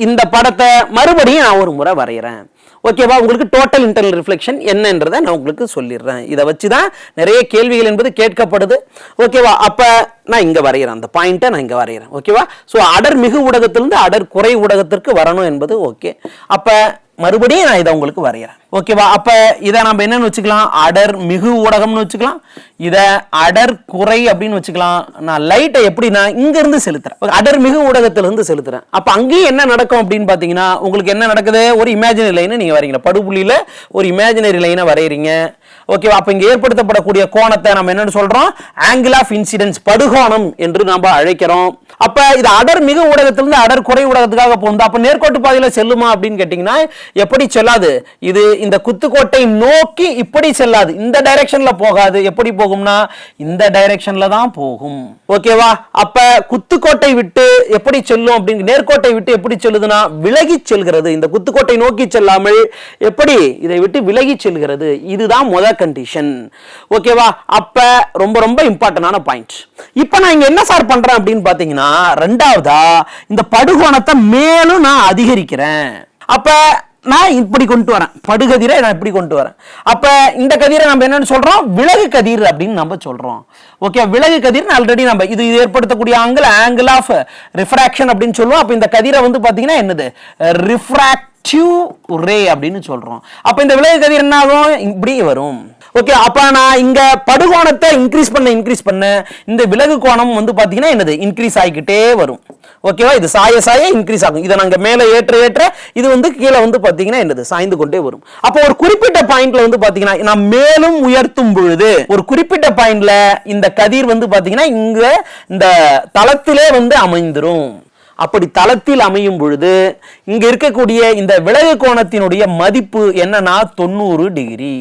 இந்த படத்தை மறுபடியும் நான் ஒரு முறை வரைகிறேன். ஓகேவா, உங்களுக்கு டோட்டல் இன்டர்னல் ரிஃப்ளெக்ஷன் என்னன்றதை நான் உங்களுக்கு சொல்லிடுறேன். இதை வச்சுதான் நிறைய கேள்விகள் என்பது கேட்கப்படுது. ஓகேவா, அப்ப நான் இங்க வரைகிறேன், அந்த பாயிண்ட்டை நான் இங்க வரைகிறேன். ஓகேவா, ஸோ அடர் மிகு ஊடகத்திலிருந்து அடர் குறை ஊடகத்திற்கு வரணும் என்பது ஓகே. அப்ப மறுபடியும் நான் இதை உங்களுக்கு வரைகிறேன். ஓகேவா, அப்ப இதை நம்ம என்னன்னு வச்சுக்கலாம், அடர் மிகு ஊடகம்னு வச்சுக்கலாம், இதை அடர் குறை அப்படின்னு வச்சுக்கலாம். நான் லைட்டை எப்படி நான் இங்க இருந்து செலுத்துறேன், அடர் மிகு ஊடகத்திலிருந்து செலுத்துறேன். அப்ப அங்கேயும் என்ன நடக்கும் அப்படின்னு பாத்தீங்கன்னா, உங்களுக்கு என்ன நடக்குது, ஒரு இமேஜினரி லைனை நீங்க வரைங்க, படுபுள்ளியில ஒரு இமேஜினரி லைனை வரைகிறீங்க. ஓகேவா, அப்ப இங்க ஏற்படுத்தப்படக்கூடிய கோணத்தை நம்ம என்னன்னு சொல்றோம், ஆங்கிள் ஆஃப் இன்சிடென்ஸ், படுகோணம் என்று நாம அழைக்கிறோம். அப்ப இது அடர் மிகு ஊடகத்திலிருந்து அடர் குறை ஊடகத்துக்காக போகுது. அப்ப நேர்கோட்டு பாதையில செல்லுமா அப்படின்னு கேட்டீங்கன்னா எப்படி செல்லாது, இது இந்த குத்துக்கோட்டை நோக்கி இப்படி செல்லாது, இந்த டைரக்ஷன்ல போகாது. எப்படி போகும்னா இந்த டைரக்ஷன்ல தான் போகும். ஓகேவா, அப்ப குத்துக்கோட்டை விட்டு எப்படி செல்லும் அப்படின்னு, நேர்கோட்டை விட்டு எப்படி செல்லுதுன்னா விலகி செல்கிறது. இந்த குத்துக்கோட்டை நோக்கி செல்லாமல் எப்படி இதை விட்டு விலகி செல்கிறது. இதுதான் முதல் கண்டிஷன். ஓகேவா, அப்ப ரொம்ப ரொம்ப இம்பார்ட்டன்டான பாயிண்ட். இப்ப நான் இங்க என்ன சார் பண்றேன் அப்படின்னு பாத்தீங்கன்னா, ரெண்டாவதா இந்த படுகோணத்தை மேலும் நான் அதிகரிக்கிறேன். அப்ப நான் இப்படி கொண்டு வரேன், படுகதிரை நான் இப்படி கொண்டு வரேன். அப்ப இந்த கதிரை நம்ம என்னன்னு சொல்றோம், விலகு கதிர் அப்படின்னு நம்ம சொல்றோம். ஓகே, விலகு கதிர் ஆல்ரெடி நம்ம இது ஏற்படுத்தக்கூடிய ஆங்கிள் ஆஃப் ரிஃப்ராக்ஷன் அப்படின்னு சொல்லுவோம். அப்ப இந்த கதிரை வந்து பாத்தீங்கன்னா என்னது, ரிஃப்ராக்டிவ் ரே அப்படின்னு சொல்றோம். அப்ப இந்த விலகு கதிர் என்ன ஆகும், இப்படி வரும். ஓகே, அப்ப நான் இங்க படுகோணத்தை இன்க்ரீஸ் பண்ண இந்த விலகு கோணம் வந்து பாத்தீங்கன்னா என்னது, இன்க்ரீஸ் ஆகிக்கிட்டே வரும். ஓகேவா, இது சாய இன்க்ரீஸ் ஆகும். இதை நாங்க மேல ஏற்ற இது வந்து கீழே வந்து பாத்தீங்கன்னா என்னது, சாய்ந்து கொண்டே வரும். அப்போ ஒரு குறிப்பிட்ட பாயிண்ட்ல வந்து பாத்தீங்கன்னா நான் மேலும் உயர்த்தும் பொழுது ஒரு குறிப்பிட்ட பாயிண்ட்ல இந்த கதிர் வந்து பாத்தீங்கன்னா இங்க இந்த தளத்திலே வந்து அமைந்துரும். அப்படி தளத்தில் அமையும் பொழுது இங்க இருக்கக்கூடிய இந்த விலகு கோணத்தினுடைய மதிப்பு என்னன்னா 90 டிகிரி.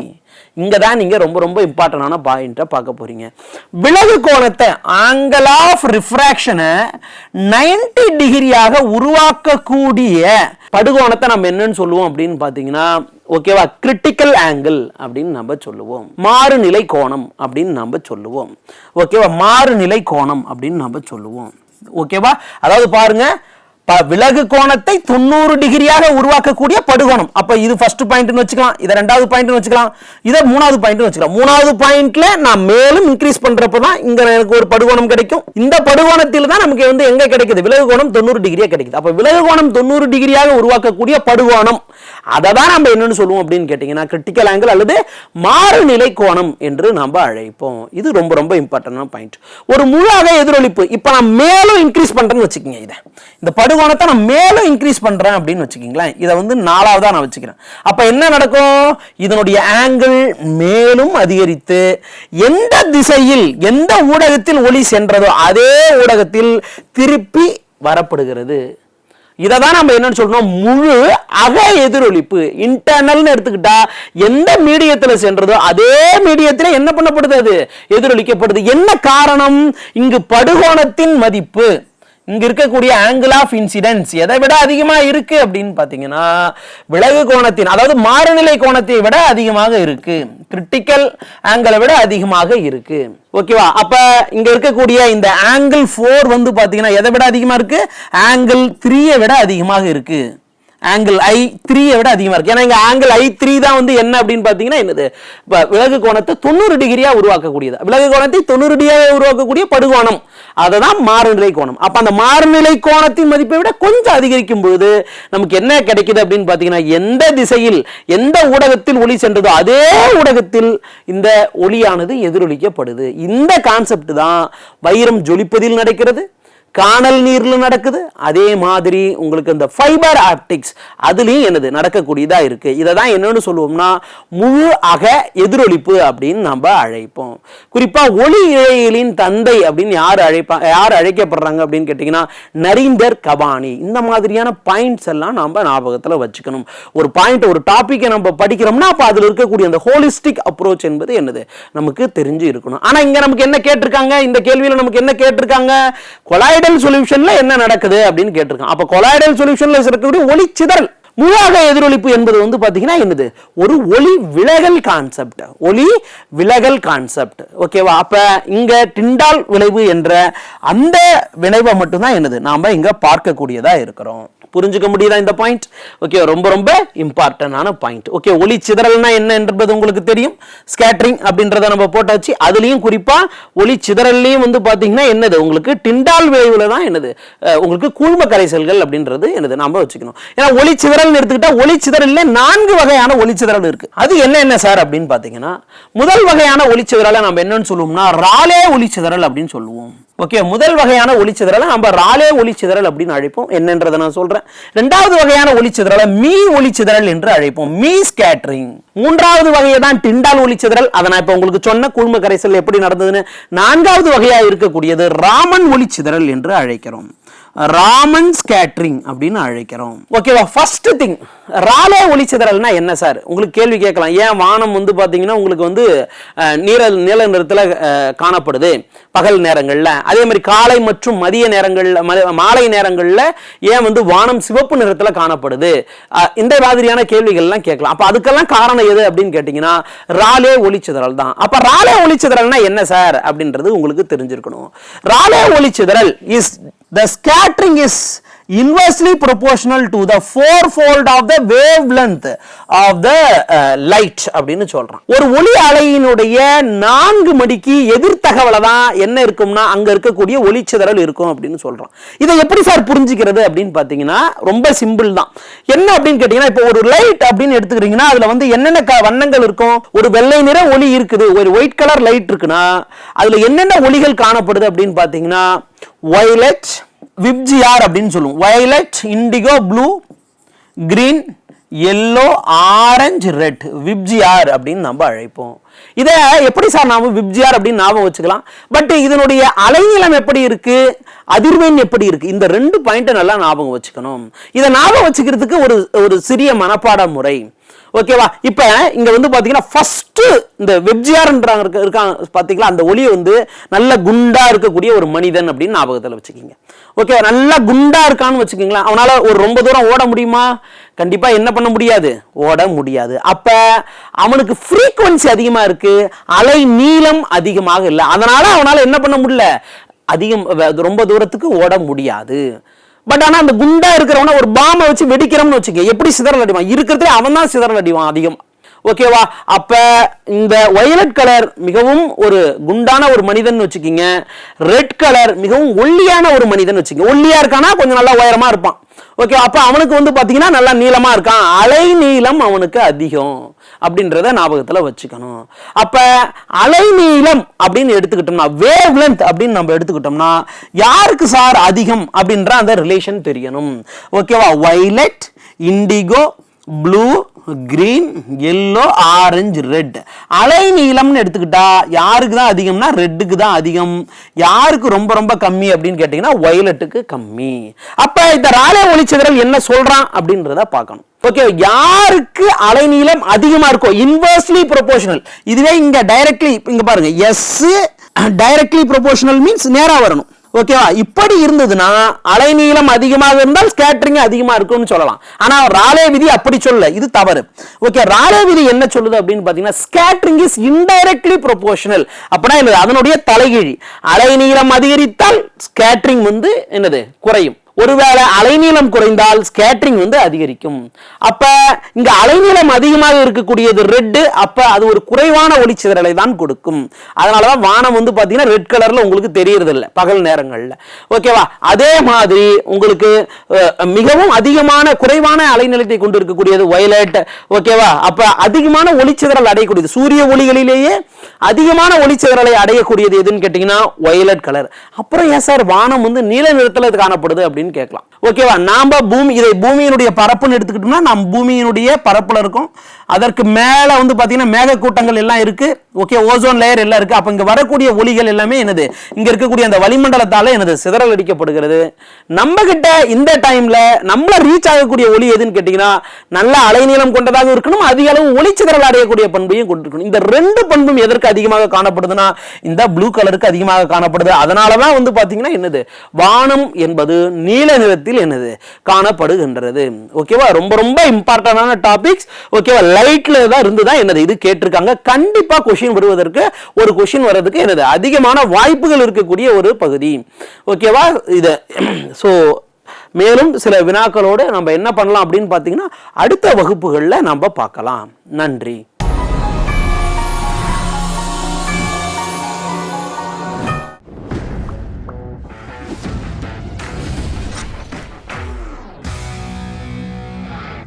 இங்கே தான் நீங்கள் ரொம்ப ரொம்ப இம்பார்ட்டண்டான பாயிண்ட்டை பார்க்க போகிறீங்க. விலகு கோணத்தை ஆங்கிள் ஆஃப் ரிஃப்ராக்ஷனை 90 டிகிரியாக உருவாக்கக்கூடிய படுகோணத்தை நம்ம என்னன்னு சொல்லுவோம் அப்படின்னு பார்த்தீங்கன்னா, ஓகேவா, கிரிட்டிக்கல் ஆங்கிள் அப்படின்னு நம்ம சொல்லுவோம். மாறுநிலை கோணம் அப்படின்னு நம்ம சொல்லுவோம். ஓகேவா, மாறுநிலை கோணம் அப்படின்னு நம்ம சொல்லுவோம். ஓகேவா, அதாவது பாருங்க, விலகு கோணத்தை 90 டிகிரியாக உருவாக்கக்கூடிய படுகோணம். அப்ப இது ஃபர்ஸ்ட் பாயிண்ட்னு வச்சுக்கலாம், இத ரெண்டாவது பாயிண்ட்னு வச்சுக்கலாம், இத மூணாவது பாயிண்ட்னு வச்சுக்கலாம். மூணாவது பாயிண்ட்ல நான் மேலும் இன்க்ரீஸ் பண்றப்ப தான் இங்க எனக்கு ஒரு படுகோணம் கிடைக்கும். இந்த படுகோணத்தில் தான் நமக்கு வந்து எங்க கிடைக்குது, விலகு கோணம் 90 டிகிரியா கிடைக்குது. அப்ப விலகு கோணம் 90 டிகிரியாக உருவாக்கக்கூடிய படுகோணம், அதை தான் நம்ம என்னன்னு சொல்லுவோம் அப்படின்னு கேட்டீங்கன்னா கிரிட்டிக்கல் ஆங்கிள் அல்லது மாறுநிலை கோணம் என்று நம்ம அழைப்போம். இது ரொம்ப ரொம்ப இம்பார்ட்டன்டான பாயிண்ட். ஒரு முழு அக எதிரொலிப்பு இப்ப நான் மேலும் இன்க்ரீஸ் பண்றேன்னு வச்சுக்கோங்க, இதை இந்த படுகோணத்தை நான் மேலும் இன்க்ரீஸ் பண்றேன் அப்படின்னு வச்சுக்கீங்களேன், இதை வந்து 4ஆவதா நான் வச்சுக்கிறேன். அப்ப என்ன நடக்கும், இதனுடைய ஆங்கிள் மேலும் அதிகரித்து எந்த திசையில் எந்த ஊடகத்தில் ஒளி சென்றதோ அதே ஊடகத்தில் திருப்பி வரப்படுகிறது. இதை தான் நம்ம என்னன்னு சொல்றோம், முழு அக எதிரொலிப்பு. இன்டர்னல்னு எடுத்துக்கிட்டா எந்த மீடியத்துல சென்றதோ அதே மீடியத்துல என்ன பண்ணப்படுது, அது எதிரொலிக்கப்படுது. என்ன காரணம், இங்கு படுகோணத்தின் மதிப்பு, இங்க இருக்கக்கூடிய ஆங்கிள் ஆஃப் இன்சிடென்ஸ் எதை விட அதிகமா இருக்கு அப்படின்னு பாத்தீங்கன்னா விலகு கோணத்தின், அதாவது மாறுநிலை கோணத்தை விட அதிகமாக இருக்கு, கிரிட்டிக்கல் ஆங்கிளை விட அதிகமாக இருக்கு. ஓகேவா, அப்ப இங்க இருக்கக்கூடிய இந்த ஆங்கிள் 4 வந்து பாத்தீங்கன்னா எதை விட அதிகமா இருக்கு, ஆங்கிள் 3 விட அதிகமாக இருக்கு, ஆங்கிள் I3 விட அதிகமா இருக்கு. ஏன்னா இங்க ஆங்கிள் I3 தான் வந்து என்ன அப்படின்னு பாத்தீங்கன்னா என்னது, விலகு கோணத்தை 90 டிகிரியா உருவாக்கக்கூடியது. விலகு கோணத்தை 90 டிகிரியா உருவாக்கக்கூடிய படுகோணம், அதுதான் மாறுநிலை கோணம். அப்ப அந்த மாறுநிலை கோணத்தின் மதிப்பை விட கொஞ்சம் அதிகரிக்கும் பொழுது நமக்கு என்ன கிடைக்குது அப்படின்னு பாத்தீங்கன்னா, எந்த திசையில் எந்த ஊடகத்தில் ஒளி சென்றதோ அதே ஊடகத்தில் இந்த ஒளியானது எதிரொலிக்கப்படுது. இந்த கான்செப்ட் தான் வைரம் ஜொலிப்பதில் நடக்கிறது, காணல் நீர்ல நடக்குது. அதே மாதிரி உங்களுக்கு இந்த ஃபைபர் ஆப்டிக்ஸ் அதுலயும் என்னது நடக்கக்கூடியதா இருக்கு. இதை தான் என்னன்னு சொல்லுவோம்னா முழு அக எதிரொலிப்பு அப்படின்னு நம்ம அழைப்போம். குறிப்பா ஒளி இழைகளின் தந்தை அப்படின்னு யார் அழைக்கப்படுறாங்க அப்படின்னு கேட்டீங்கன்னா நரீந்தர் கபானி. இந்த மாதிரியான பாயிண்ட்ஸ் எல்லாம் நம்ம ஞாபகத்துல வச்சுக்கணும். ஒரு பாயிண்ட், ஒரு டாபிக்கை நம்ம படிக்கிறோம்னா அப்ப அதுல இருக்கக்கூடிய அந்த ஹோலிஸ்டிக் அப்ரோச் என்பது என்னது நமக்கு தெரிஞ்சு இருக்கணும். ஆனா இங்க நமக்கு என்ன கேட்டிருக்காங்க, இந்த கேள்வியில நமக்கு என்ன கேட்டிருக்காங்க, கொலாய்டல் சொல்யூஷன்ல என்ன நடக்குது அப்படின்னு கேட்டிருக்காங்க. அப்ப கொலாய்டல் சொல்யூஷன்ல இருக்கக்கூடிய ஒளி சிதறல், முழாக எதிரொலிப்பு என்பது வந்து பாத்தீங்கன்னா என்னது, ஒரு ஒளி விலகல் கான்செப்ட், ஒளி விலகல் கான்செப்ட். ஓகேவா, அப்ப இங்க டிண்டால் விளைவு என்ற அந்த விளைவை மட்டும்தான் என்னது நாம இங்க பார்க்கக்கூடியதா இருக்கிறோம். புரிஞ்சுக்க முடியுதா இந்த பாயிண்ட்? ஓகே, ரொம்ப ரொம்ப இம்பார்ட்டன்டான பாயிண்ட். ஓகே, ஒளி சிதறல்னா என்ன என்பது உங்களுக்கு தெரியும், ஸ்கேட்டரிங் அப்படின்றத நம்ம போட்டாச்சு. அதுலயும் குறிப்பா ஒளி சிதறல்லையும் வந்து பாத்தீங்கன்னா என்னது உங்களுக்கு டிண்டால் விளைவுல தான் என்னது உங்களுக்கு கூழ்ம கரைசல்கள் அப்படின்றது என்னது நாம வச்சுக்கணும். ஏன்னா ஒளி சிதறல் எடுத்துக்கிட்டா ஒளி சிதறல்ல 4 வகையான ஒளி சிதறல் இருக்கு. அது என்ன சார் அப்படின்னு பாத்தீங்கன்னா, முதல் வகையான ஒளி சிதறலை நம்ம என்னன்னு சொல்லுவோம்னா ராலே ஒளி சிதறல் அப்படின்னு சொல்லுவோம். ஓகே, முதல் வகையான ஒளிச்சிதறலை நம்ம ராலே ஒளிச்சிதறல் அப்படின்னு அழைப்போம். என்னன்றதை நான் சொல்றேன். இரண்டாவது வகையான ஒளிச்சிதறலை மீ ஒளிச்சிதறல் என்று அழைப்போம், மீ ஸ்கேட்டரிங். மூன்றாவது வகையை தான் டிண்டால் ஒளிச்சிதறல், அதை நான் இப்ப உங்களுக்கு சொன்ன கூழ்ம கரைசல் எப்படி நடந்ததுன்னு. நான்காவது வகையா இருக்கக்கூடியது ராமன் ஒளிச்சிதறல் என்று அழைக்கிறோம், ராமன் ஸ்கேட்டரிங் அப்படின்னு அழைக்கிறோம். ஓகேவா, ஃபர்ஸ்ட் திங், ராலே ஒளிச்சிதறல்னா என்ன சார் உங்களுக்கு கேள்வி கேட்கலாம். ஏன் வானம் வந்து பாத்தீங்கன்னா உங்களுக்கு வந்து நீல நிறத்துல காணப்படுது பகல் நேரங்கள்ல, அதே மாதிரி காலை மற்றும் மதிய நேரங்கள்ல மாலை நேரங்கள்ல ஏன் வந்து வானம் சிவப்பு நிறத்துல காணப்படுது, இந்த மாதிரியான கேள்விகள் எல்லாம் கேட்கலாம். அப்ப அதுக்கெல்லாம் காரணம் எது அப்படின்னு கேட்டீங்கன்னா ராலே ஒளிச்சிதறல் தான். அப்ப ராலே ஒளிச்சிதறல்னா என்ன சார் அப்படின்றது உங்களுக்கு தெரிஞ்சிருக்கணும். ராலே ஒளிச்சிதறல் is the scattering is inversely proportional to the fourfold of the wavelength of the light அப்படின்னு சொல்றான். ஒரு ஒளி அலையினுடைய 4 மடிக்கு எதிர்த்தகவல தான் என்ன இருக்கும்னா அங்க இருக்கக்கூடிய ஒளிச்சிதறல் இருக்கும் அப்படின்னு சொல்றான். இதை எப்படி சார் புரிஞ்சுக்கிறது அப்படின்னு பாத்தீங்கன்னா ரொம்ப சிம்பிள் தான். என்ன அப்படின்னு கேட்டீங்கன்னா, இப்போ ஒரு லைட் அப்படின்னு எடுத்துக்கிறீங்கன்னா அதுல வந்து என்னென்ன வண்ணங்கள் இருக்கும், ஒரு வெள்ளை நிற ஒளி இருக்குது, ஒரு ஒயிட் கலர் லைட் இருக்குன்னா அதுல என்னென்ன ஒளிகள் காணப்படுது அப்படின்னு பாத்தீங்கன்னா வயலட், விப்ஜிஆர் அப்படின்னு சொல்லுவோம். Violet, indigo, blue, green, yellow, orange, red, VIBGYOR அப்படின்னு நம்ம அழைப்போம். இதை எப்படி சார் நாம விப்ஜிஆர் அப்படின்னு ஞாபகம் வச்சுக்கலாம். பட் இதனுடைய அலைநீளம் எப்படி இருக்கு, அதிர்வெண் எப்படி இருக்கு, இந்த 2 பாயிண்ட் நல்லா ஞாபகம் வச்சுக்கணும். இதை ஞாபகம் வச்சுக்கிறதுக்கு ஒரு சிறிய மனப்பாட முறை. ஓகேவா? இப்போ இங்க வந்து பாத்தீங்கன்னா ஃபர்ஸ்ட் இந்த வெப்ஜிஆர்ன்றாங்க இருக்காங்க பாத்தீங்களா, அந்த ஒளியை வந்து நல்ல குண்டா இருக்கக்கூடிய ஒரு மனிதன் அப்படின்னு ஞாபகத்தில் வச்சுக்கோங்க. ஓகே, நல்லா குண்டா இருக்கான்னு வச்சுக்கோங்களேன். அவனால ஒரு ரொம்ப தூரம் ஓட முடியுமா? கண்டிப்பா என்ன பண்ண முடியாது, ஓட முடியாது. அப்ப அவனுக்கு ஃப்ரீக்வன்சி அதிகமா இருக்கு, அலை நீளம் அதிகமாக இல்லை, அதனால அவனால என்ன பண்ண முடியல, அதிகம் ரொம்ப தூரத்துக்கு ஓட முடியாது. பட் ஆனா அந்த குண்டா இருக்கிறவன ஒரு பாம்பை வச்சு வெடிக்கிறோம்னு வச்சுக்க, எப்படி சிதறல் அடிவான், இருக்கிறதே அவன் தான் சிதறல் அடிவான் அதிகம். ஓகேவா? அப்ப இந்த வயலட் கலர் மிகவும் ஒரு குண்டான ஒரு மனிதன் வச்சுக்கீங்க, ரெட் கலர் மிகவும் ஒல்லியான ஒரு மனிதன் வச்சுக்கீங்க. ஒல்லியா இருக்கானா கொஞ்சம் நல்லா உயரமா இருப்பான். ஓகே, அப்ப அவனுக்கு வந்து பாத்தீங்கன்னா நல்லா நீளமா இருக்கான், அலை நீளம் அவனுக்கு அதிகம் அப்படின்றத ஞாபகத்துல வச்சுக்கணும். அப்ப அலை நீளம் அப்படின்னு எடுத்துக்கிட்டோம்னா, வேவ் லென்த் அப்படின்னு நம்ம எடுத்துக்கிட்டோம்னா யாருக்கு சார் அதிகம் அப்படின்ற அந்த ரிலேஷன் தெரியணும். ஓகேவா? Violet, indigo, blue, green, yellow, orange, red. அலை நீளம்னு எடுத்துக்கிட்டா யாருக்கு தான் அதிகம்னா ரெட்டுக்கு தான் அதிகம். யாருக்கு ரொம்ப ரொம்ப கம்மி அப்படின்னு கேட்டீங்கன்னா வயலட்டுக்கு கம்மி. அப்ப இந்த ராலே ஒளிச்சிதறல் என்ன சொல்றான் அப்படின்றத பார்க்கணும். ஓகே, யாருக்கு அலைநீளம் அதிகமா இருக்கோ இன்வெர்ஸ்லி ப்ரொபோர்ஷனல். இதுவே இங்க டைரக்ட்லி இங்க பாருங்க, எஸ் டைரக்ட்லி ப்ரொபோர்ஷனல் மீன்ஸ் நேரா வரணும். ஓகேவா? இப்படி இருந்ததுன்னா அலைநீளம் அதிகமாக இருந்தால் ஸ்கேட்டரிங் அதிகமா இருக்கும்னு சொல்லலாம். ஆனா ராலே விதி அப்படி சொல்ல, இது தவறு. ஓகே, ராலே விதி என்ன சொல்லுது அப்படின்னு பாத்தீங்கன்னா ஸ்கேட்டரிங் இஸ் இன்டைரக்ட்லி ப்ரொபோர்ஷனல். அப்படின்னா என்னது, அதனுடைய தலைகீழி. அலைநீளம் அதிகரித்தால் ஸ்கேட்டரிங் வந்து என்னது, குறையும். ஒருவேளை அலைநீளம் குறைந்தால் ஸ்கேட்டரிங் வந்து அதிகரிக்கும். அப்ப இங்க அலைநீளம் அதிகமாக இருக்கக்கூடியது ரெட், அப்ப அது ஒரு குறைவான ஒளிச்சிதறலை தான் கொடுக்கும். அதனாலதான் வானம் வந்து பாத்தீங்கன்னா ரெட் கலர்ல உங்களுக்கு தெரியறது இல்லை பகல் நேரங்கள்ல. ஓகேவா? அதே மாதிரி உங்களுக்கு மிகவும் அதிகமான குறைவான அலைநீளத்தை கொண்டு இருக்கக்கூடியது வயலட். ஓகேவா? அப்ப அதிகமான ஒளிச்சிதறல் அடையக்கூடியது, சூரிய ஒளிகளிலேயே அதிகமான ஒளிச்சிதறலை அடையக்கூடியது எதுன்னு கேட்டீங்கன்னா வயலட் கலர். அப்புறம் ஏன் சார் வானம் வந்து நீல நிறத்துல காணப்படுது அப்படின்னு கேட்கலாம். ஓகேவா? நாம பூமி, இதை பூமியினுடைய பரப்புன்னு எடுத்துக்கிட்டோம்னா நாம் பூமியினுடைய பரப்புல இருக்கும். அதற்கு மேல வந்து பாத்தீங்கன்னா மேகக்கூட்டங்கள் எல்லாம் இருக்கு. ஓகே, ஓசோன் லேயர் எல்லாம் இருக்கு. அப்ப இங்க வரக்கூடிய ஒளிகள் எல்லாமே என்னது, இங்க இருக்கக்கூடிய அந்த வளிமண்டலத்தால என்னது சிதறல் அடிக்கப்படுகிறது. நம்ம கிட்ட இந்த டைம்ல நம்மள ரீச் ஆகக்கூடிய ஒளி எதுன்னு கேட்டீங்கன்னா நல்ல அலைநீளம் கொண்டதாக இருக்கணும், அதிக அளவு ஒளிச்சிதறல் அடையக்கூடிய பண்பையும் கொண்டிருக்கணும். இந்த ரெண்டு பண்பும் எதற்கு அதிகமாக காணப்படுதுன்னா இந்த ப்ளூ கலருக்கு அதிகமாக காணப்படுது. அதனாலதான் வந்து பாத்தீங்கன்னா என்னது, வானம் என்பது நீல நிறத்தில் என்னது காணப்படுகின்றது. ஓகேவா? ரொம்ப ரொம்ப இம்பார்ட்டன்டான டாபிக்ஸ். ஓகேவா? லைட்ல தான் இருந்துதான் என்னது இது கேட்டிருக்காங்க. கண்டிப்பா கொஸ்டின் வருவதற்கு, ஒரு கொஸ்டின் வர்றதுக்கு என்னது அதிகமான வாய்ப்புகள் இருக்கக்கூடிய ஒரு பகுதி. ஓகேவா? இது சோ மேலும் சில வினாக்களோடு நம்ம என்ன பண்ணலாம் அப்படின்னு பாத்தீங்கன்னா அடுத்த வகுப்புகள்ல நம்ம பார்க்கலாம். நன்றி.